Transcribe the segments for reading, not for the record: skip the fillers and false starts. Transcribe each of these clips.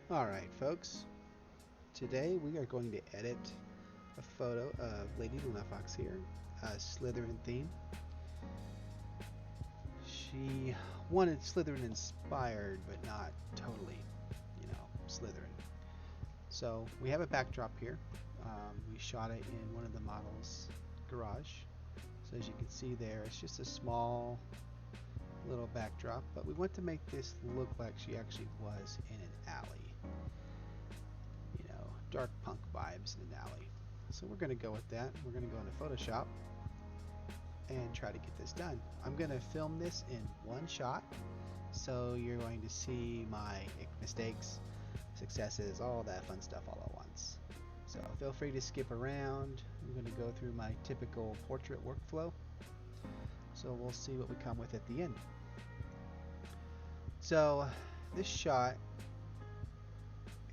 Alright folks, today we are going to edit a photo of Lady Lunafox here, Slytherin theme. She wanted Slytherin-inspired, but not totally, Slytherin. So we have a backdrop here. We shot it in one of the model's garage. So as you can see there, it's just a small little backdrop, but we want to make this look like she actually was in an alley. Dark punk vibes in an alley. So we're going to go with that. We're going to go into Photoshop and try to get this done. I'm going to film this in one shot, so you're going to see my mistakes, successes, all that fun stuff all at once. So feel free to skip around. I'm going to go through my typical portrait workflow, so we'll see what we come with at the end. So this shot,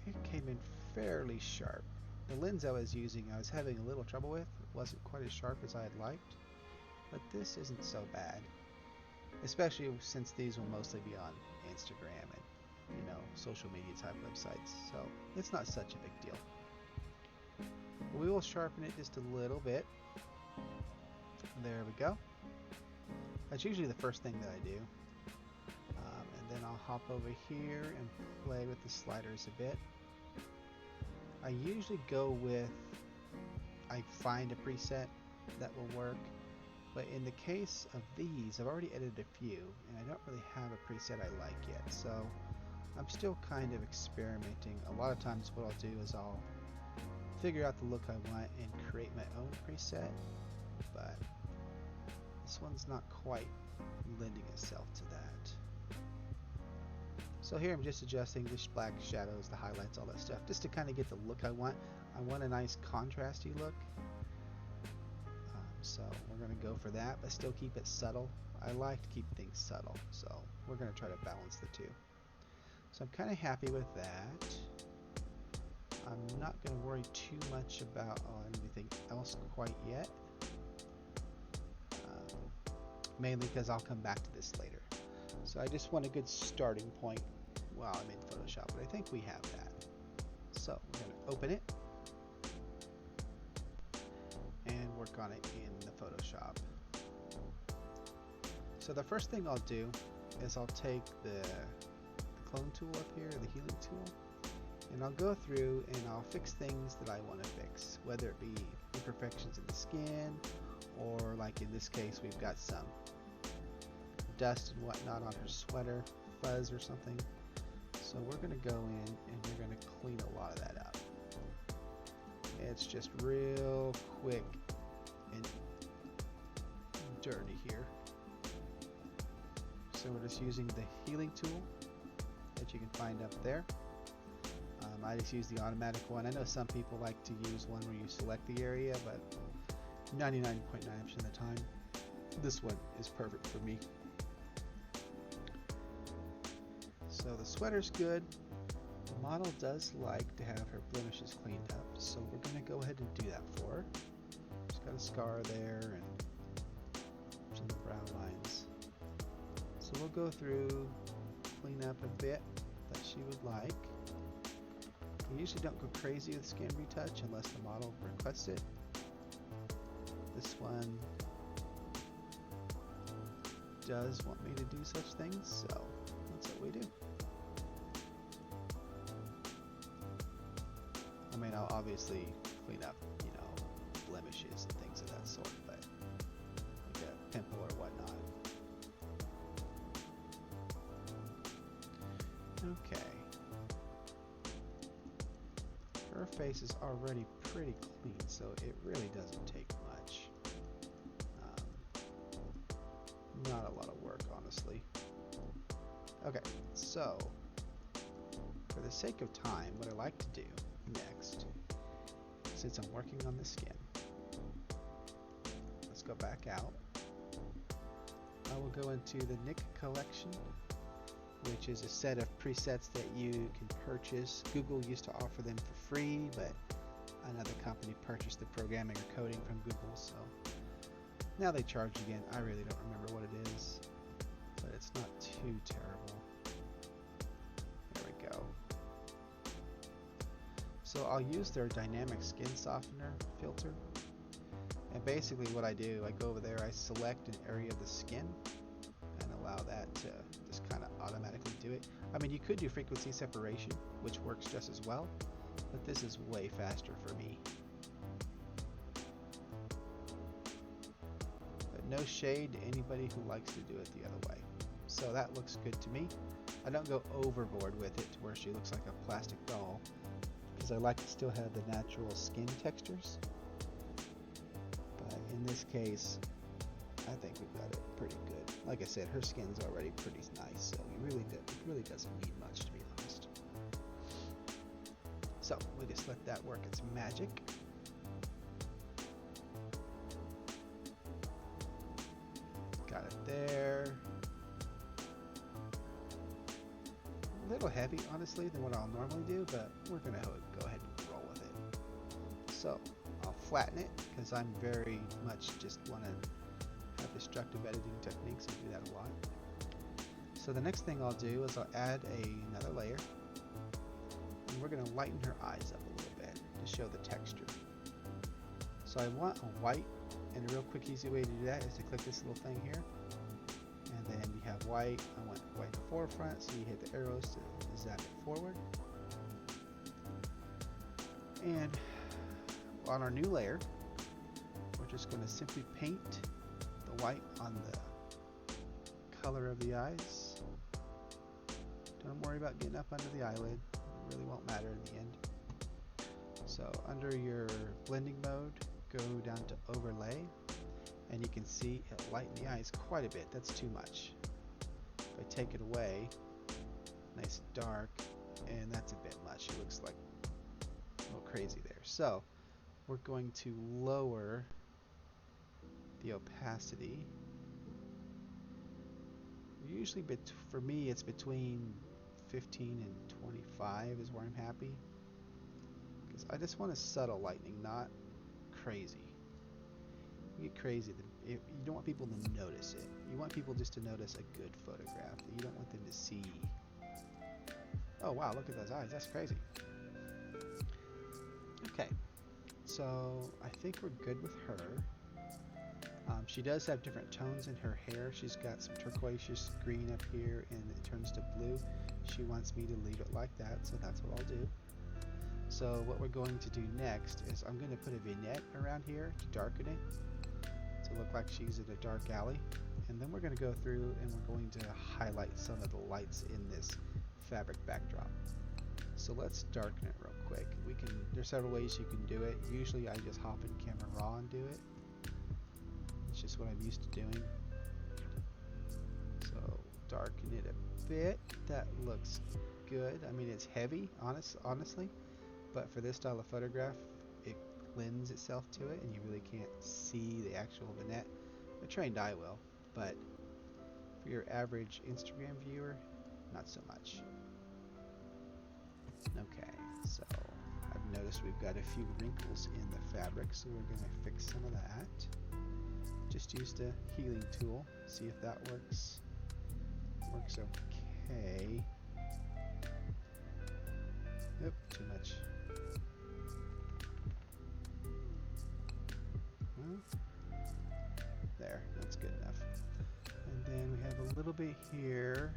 it came in fairly sharp. The lens I was using, I was having a little trouble with. It wasn't quite as sharp as I had liked, but this isn't so bad, especially since these will mostly be on Instagram and social media type websites, so it's not such a big deal. We will sharpen it just a little bit. There we go. That's usually the first thing that I do, and then I'll hop over here and play with the sliders a bit. I usually go with, I find a preset that will work, but in the case of these, I've already edited a few, and I don't really have a preset I like yet, so I'm still kind of experimenting. A lot of times what I'll do is I'll figure out the look I want and create my own preset, but this one's not quite lending itself to that. So here I'm just adjusting the black shadows, the highlights, all that stuff, just to kind of get the look I want. I want a nice contrasty look. So we're going to go for that, but still keep it subtle. I like to keep things subtle, so we're going to try to balance the two. So I'm kind of happy with that. I'm not going to worry too much about anything else quite yet, mainly because I'll come back to this later. So I just want a good starting point while I'm in Photoshop, but I think we have that. So we're going to open it and work on it in the Photoshop. So the first thing I'll do is I'll take the clone tool up here, the healing tool, and I'll go through and I'll fix things that I want to fix, whether it be imperfections in the skin, or like in this case we've got some dust and whatnot on her sweater, fuzz or something. So we're going to go in and we're going to clean a lot of that up. It's just real quick and dirty here. So we're just using the healing tool that you can find up there. I just use the automatic one. I know some people like to use one where you select the area, but 99.9% of the time, this one is perfect for me. So the sweater's good. The model does like to have her blemishes cleaned up, so we're going to go ahead and do that for her. She's got a scar there and some brow lines. So we'll go through, clean up a bit that she would like. We usually don't go crazy with skin retouch unless the model requests it. This one does want me to do such things, so that's what we do. I mean, I'll obviously clean up, blemishes and things of that sort, but like a pimple or whatnot. Okay. Her face is already pretty clean, so it really doesn't take much. Not a lot of work, honestly. Okay, so for the sake of time, what I like to do next, since I'm working on the skin, let's go back out. I will go into the Nick collection, which is a set of presets that you can purchase. Google used to offer them for free, but another company purchased the programming or coding from Google, so now they charge again. I really don't remember what it is, but it's not too terrible. There we go. So I'll use their dynamic skin softener filter. And basically what I do, I go over there, I select an area of the skin and allow that to just kind of automatically do it. I mean, you could do frequency separation, which works just as well, but this is way faster for me. But no shade to anybody who likes to do it the other way. So that looks good to me. I don't go overboard with it to where she looks like a plastic doll, because I like to still have the natural skin textures. But in this case, I think we've got it pretty good. Like I said, her skin's already pretty nice, so it really doesn't need much, to be honest. So we just let that work its magic. Got it there. A little heavy, honestly, than what I'll normally do, but we're gonna go ahead and roll with it. So I'll flatten it, because I'm very much just want to have destructive editing techniques and do that a lot. So the next thing I'll do is I'll add another layer, and we're going to lighten her eyes up a little bit to show the texture. So I want a white, and a real quick easy way to do that is to click this little thing here, and then you have white. I want white in the forefront, so you hit the arrows to zap it forward. And on our new layer, we're just going to simply paint the white on the color of the eyes. Don't worry about getting up under the eyelid. It really won't matter in the end. So under your blending mode, go down to overlay, and you can see it lightened the eyes quite a bit. That's too much. If I take it away, nice dark, and that's a bit much. It looks like a little crazy there. So we're going to lower the opacity. Usually, for me, it's between 15 and 25 is where I'm happy, because I just want a subtle lightning, not crazy. You get crazy, you don't want people to notice it. You want people just to notice a good photograph. You don't want them to see, oh wow, look at those eyes, that's crazy. Okay, so I think we're good with her. She does have different tones in her hair. She's got some turquoise green up here, and it turns to blue. She wants me to leave it like that, so that's what I'll do. So what we're going to do next is I'm going to put a vignette around here to darken it, to look like she's in a dark alley. And then we're going to go through and we're going to highlight some of the lights in this fabric backdrop. So let's darken it real quick. There's several ways you can do it. Usually I just hop in Camera Raw and do it. It's just what I'm used to doing. So darken it a bit. That looks good. I mean, it's heavy, honestly, but for this style of photograph, it lends itself to it, and you really can't see the actual vignette. A trained eye will, but for your average Instagram viewer, not so much. Okay, so I've noticed we've got a few wrinkles in the fabric, so we're going to fix some of that. Just used a healing tool, see if that works. Works okay. Nope, too much. There, that's good enough. And then we have a little bit here.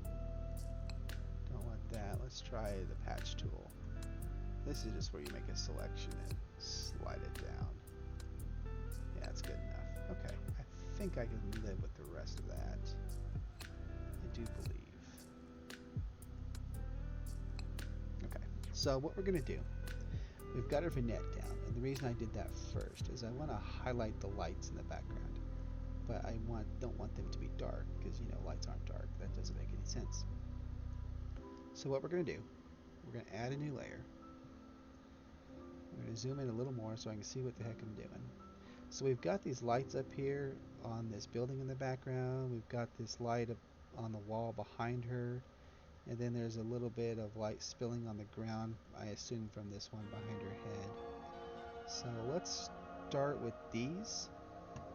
Don't want that. Let's try the patch tool. This is just where you make a selection and slide it down. Yeah, that's good enough. Okay, I think I can live with the rest of that. I do believe. Okay, so what we're going to do, we've got our vignette down, and the reason I did that first is I want to highlight the lights in the background, but I don't want them to be dark, because you know lights aren't dark. That doesn't make any sense. So what we're going to do, we're going to add a new layer. We're going to zoom in a little more so I can see what the heck I'm doing. So we've got these lights up here on this building in the background. We've got this light up on the wall behind her, and then there's a little bit of light spilling on the ground, I assume from this one behind her head. So let's start with these,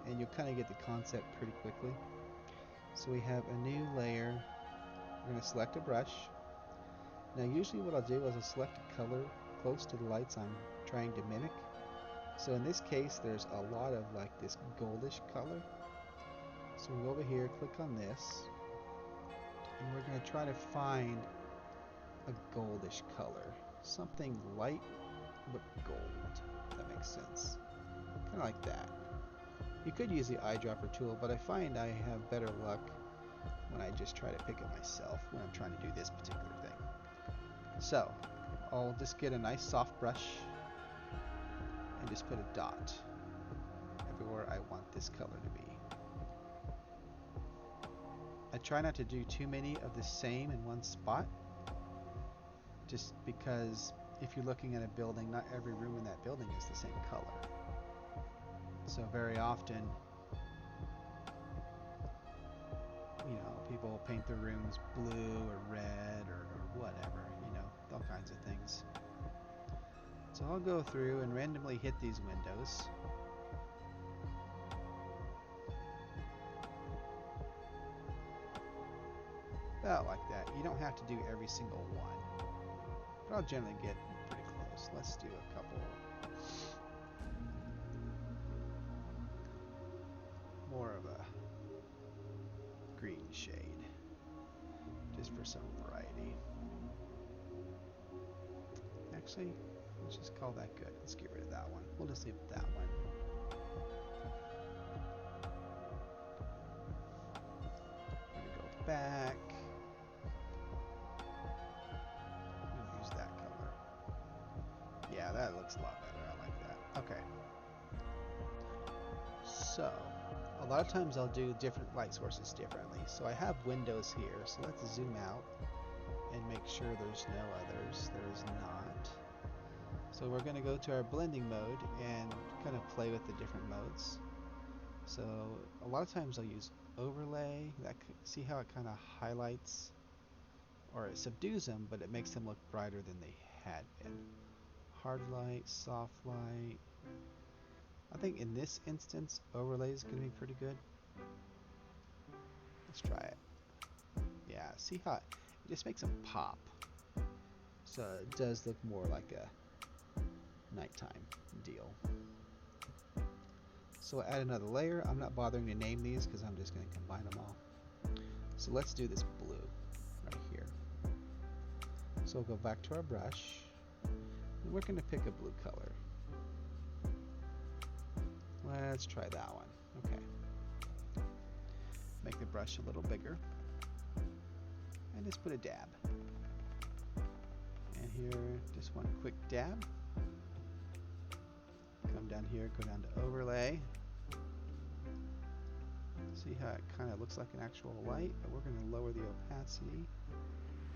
and you'll kind of get the concept pretty quickly. So we have a new layer. We're going to select a brush. Now usually what I'll do is I'll select a color close to the lights I'm trying to mimic. So in this case, there's a lot of like this goldish color. So we go over here, click on this, and we're going to try to find a goldish color. Something light but gold, if that makes sense. Kind of like that. You could use the eyedropper tool, but I find I have better luck when I just try to pick it myself when I'm trying to do this particular thing. So, I'll just get a nice soft brush and just put a dot everywhere I want this color to be. I try not to do too many of the same in one spot, just because if you're looking at a building, not every room in that building is the same color. So very often, you know, people paint their rooms blue or red or whatever, you know, all kinds of things. So I'll go through and randomly hit these windows. About like that. You don't have to do every single one, but I'll generally get pretty close. Let's do a couple more of a green shade, just for some variety. Actually, let's just call that good. Let's get rid of that one. We'll just leave that one. I'm gonna go back. Use that color. Yeah, that looks a lot better. I like that. Okay. So, a lot of times I'll do different light sources differently. So I have windows here. So let's zoom out and make sure there's no others. There is not. So we're going to go to our blending mode and kind of play with the different modes. So a lot of times I'll use overlay. See how it kind of highlights, or it subdues them, but it makes them look brighter than they had been. Hard light, soft light. I think in this instance, overlay is going to be pretty good. Let's try it. Yeah, see how it just makes them pop. So it does look more like a nighttime deal. So we'll add another layer. I'm not bothering to name these because I'm just going to combine them all. So let's do this blue right here. So we'll go back to our brush. And we're going to pick a blue color. Let's try that one. Okay. Make the brush a little bigger. And just put a dab. And here, just one quick dab. Come down here, go down to overlay. See how it kind of looks like an actual light, but we're going to lower the opacity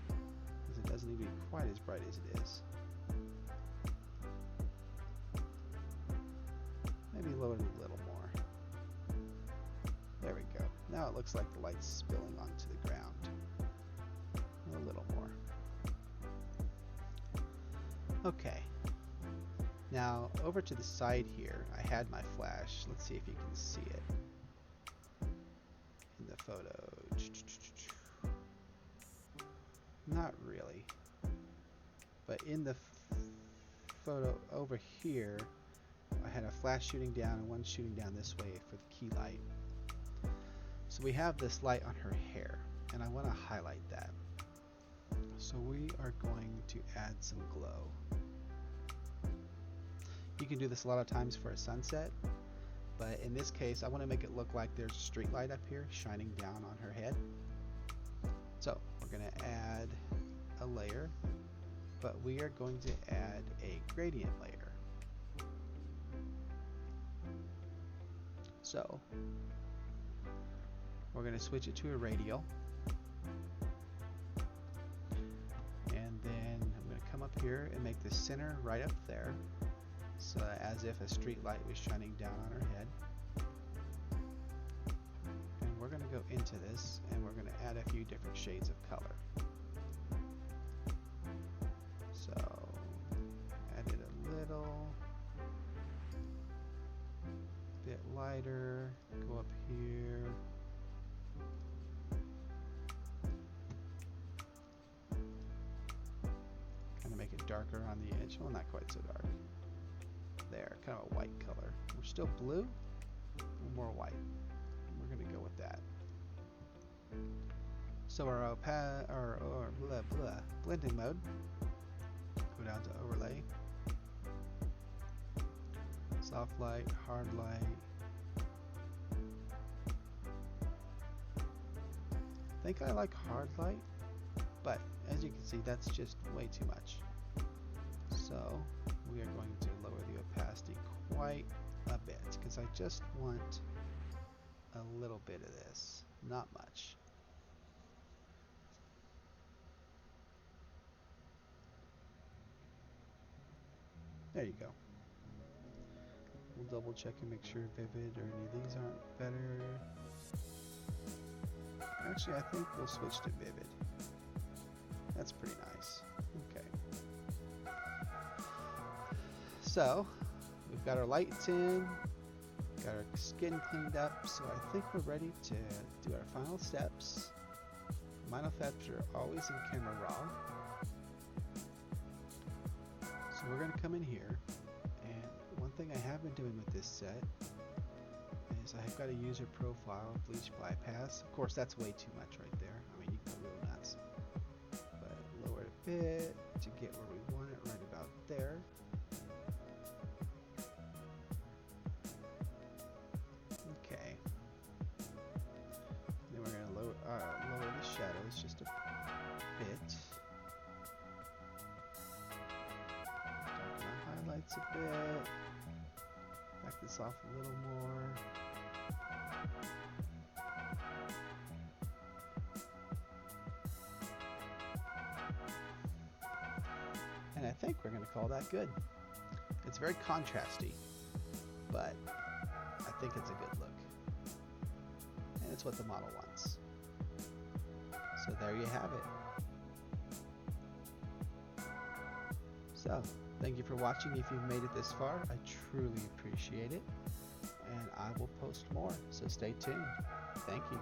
because it doesn't need to be quite as bright as it is. Maybe lower it a little more. There we go. Now it looks like the light's spilling onto the ground. A little more. Okay. Now over to the side here, I had my flash. Let's see if you can see it in the photo. Not really. But in the photo over here, I had a flash shooting down and one shooting down this way for the key light. So we have this light on her hair, and I want to highlight that. So we are going to add some glow. You can do this a lot of times for a sunset, but in this case I want to make it look like there's a street light up here shining down on her head. So we're going to add a layer, but we are going to add a gradient layer. So we're going to switch it to a radial. And then I'm going to come up here and make the center right up there, so as if a street light was shining down on her head. And we're going to go into this and we're going to add a few different shades of color. So add it a little bit lighter, go up here. Kind of make it darker on the edge. Well, not quite so dark. There, kind of a white color. We're still blue, and more white. We're gonna go with that. So our blending mode. Go down to overlay. Soft light, hard light. I think I like hard light, but as you can see, that's just way too much. So we are going to lower the opacity quite a bit because I just want a little bit of this, not much. There you go. We'll double check and make sure vivid or any of these aren't better. Actually, I think we'll switch to vivid. That's pretty nice. Okay. So, we've got our lights in, got our skin cleaned up, so I think we're ready to do our final steps. Final steps are always in camera raw. So we're going to come in here, and one thing I have been doing with this set is I have got a user profile bleach bypass. Of course, that's way too much right there. I mean, you can go real nuts. But lower it a bit to get where we want it, right about there. Okay. Then we're going to lower the shadows just a bit. Darken our highlights a bit. Back this off a little more. And I think we're going to call that good. It's very contrasty, but I think it's a good look. And it's what the model wants. So there you have it. So, thank you for watching. If you've made it this far, I truly appreciate it. And I will post more, so stay tuned. Thank you.